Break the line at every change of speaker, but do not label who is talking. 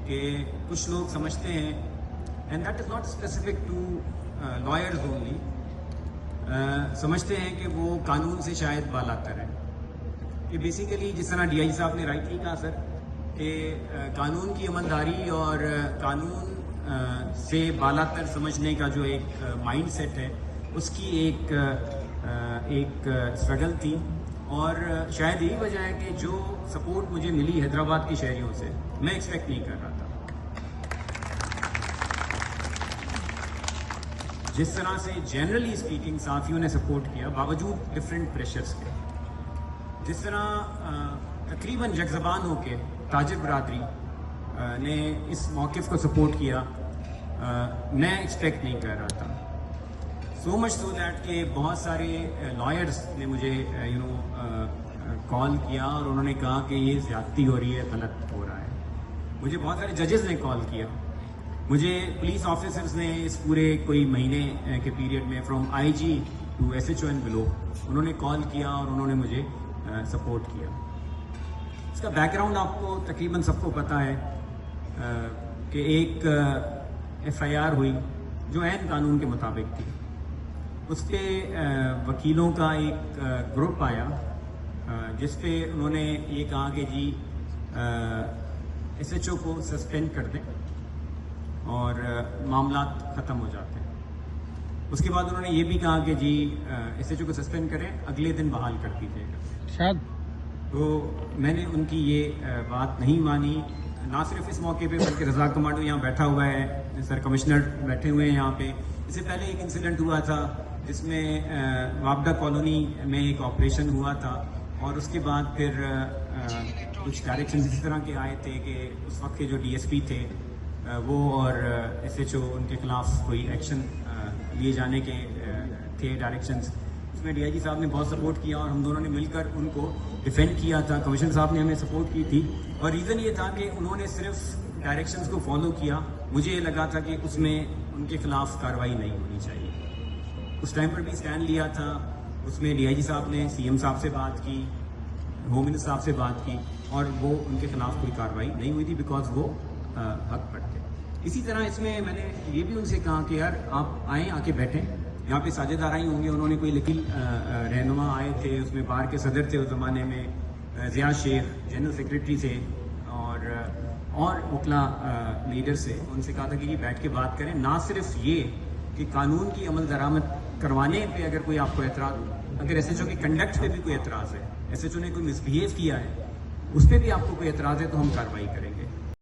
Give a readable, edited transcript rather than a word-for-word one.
کہ کچھ لوگ سمجھتے ہیں and that is not specific to lawyers only, سمجھتے ہیں کہ وہ قانون سے شاید بالاتر ہے. کہ بیسیکلی جس طرح ڈی آئی صاحب نے رائٹلی کہا سر کہ قانون کی عملداری اور قانون سے بالاتر سمجھنے کا جو ایک مائنڈ سیٹ ہے اس کی ایک اسٹرگل تھی، اور شاید یہی وجہ ہے کہ جو سپورٹ مجھے ملی حیدرآباد کے شہریوں سے میں ایکسپیکٹ نہیں کر رہا تھا. جس طرح سے جنرلی اسپیکنگ صحافیوں نے سپورٹ کیا باوجود ڈفرینٹ پریشرز کے، جس طرح تقریباً یک زبان ہو کے تاجر برادری نے اس موقف کو سپورٹ کیا، میں ایکسپیکٹ نہیں کر رہا تھا. سو مچ سو دیٹ کہ بہت سارے لائرز نے مجھے کال کیا اور انہوں نے کہا کہ یہ زیادتی ہو رہی ہے، غلط ہو رہا ہے. مجھے بہت سارے ججز نے کال کیا، مجھے پولیس آفیسرز نے اس پورے کوئی مہینے کے پیریڈ میں from I G to S H O and below انہوں نے کال کیا اور انہوں نے مجھے سپورٹ کیا. اس کا بیک گراؤنڈ آپ کو تقریباً سب کو پتہ ہے کہ ایک ایف آئی آر ہوئی جو عین قانون کے مطابق تھی. اس پہ وکیلوں کا ایک گروپ آیا جس پہ انہوں نے یہ کہا کہ جی ایس ایچ او کو سسپینڈ کر دیں اور معاملات ختم ہو جاتے ہیں. اس کے بعد انہوں نے یہ بھی کہا کہ جی ایس ایچ او کو سسپینڈ کریں، اگلے دن بحال کر دیجیے گا. تو میں نے ان کی یہ بات نہیں مانی. نہ صرف اس موقع پہ بلکہ رضا کمانڈو یہاں بیٹھا ہوا ہے، سر کمشنر بیٹھے ہوئے ہیں یہاں پہ. اس سے پہلے ایک انسیڈنٹ ہوا تھا جس میں وابڈا کالونی میں ایک آپریشن ہوا تھا، اور اس کے بعد پھر کچھ ڈائریکشن اس طرح کے آئے تھے کہ اس وقت کے جو ڈی ایس پی تھے وہ اور ایس ایچ او ان کے خلاف کوئی ایکشن لیے جانے کے تھے ڈائریکشنز. اس میں ڈی آئی جی صاحب نے بہت سپورٹ کیا اور ہم دونوں نے مل کر ان کو ڈیفینڈ کیا تھا. کمشنر صاحب نے ہمیں سپورٹ کی تھی، اور ریزن یہ تھا کہ انہوں نے صرف ڈائریکشنز کو فالو کیا. مجھے یہ لگا تھا کہ اس میں ان کے خلاف کارروائی نہیں ہونی چاہیے. اس ٹائم پر بھی اسٹینڈ لیا تھا. اس میں ڈی آئی جی صاحب نے سی ایم صاحب سے بات کی، ہوم منسٹر صاحب سے بات کی، اور وہ ان کے خلاف کوئی کارروائی نہیں ہوئی تھی بیکاز وہ حق پر تھے. اسی طرح اس میں میں نے یہ بھی ان سے کہا کہ یار آپ آئیں، آ کے بیٹھیں. یہاں پہ ساجد آرائی ہوں گے، انہوں نے کوئی لیکن رہنما آئے تھے، اس میں بار کے صدر تھے اس زمانے میں، ضیاء شیخ جنرل سیکریٹری تھے، اور وکلا لیڈر سے. ان سے کہا تھا کہ یہ بیٹھ کے بات کریں. نہ صرف یہ کہ قانون کی عمل درآمد کروانے پہ اگر کوئی آپ کو اعتراض ہو، اگر ایس ایچ او کے کنڈکٹ پہ بھی کوئی اعتراض ہے، ایس ایچ او نے کوئی مس بہیو کیا ہے، اس پہ بھی آپ کو کوئی اعتراض ہے تو ہم کارروائی کریں گے.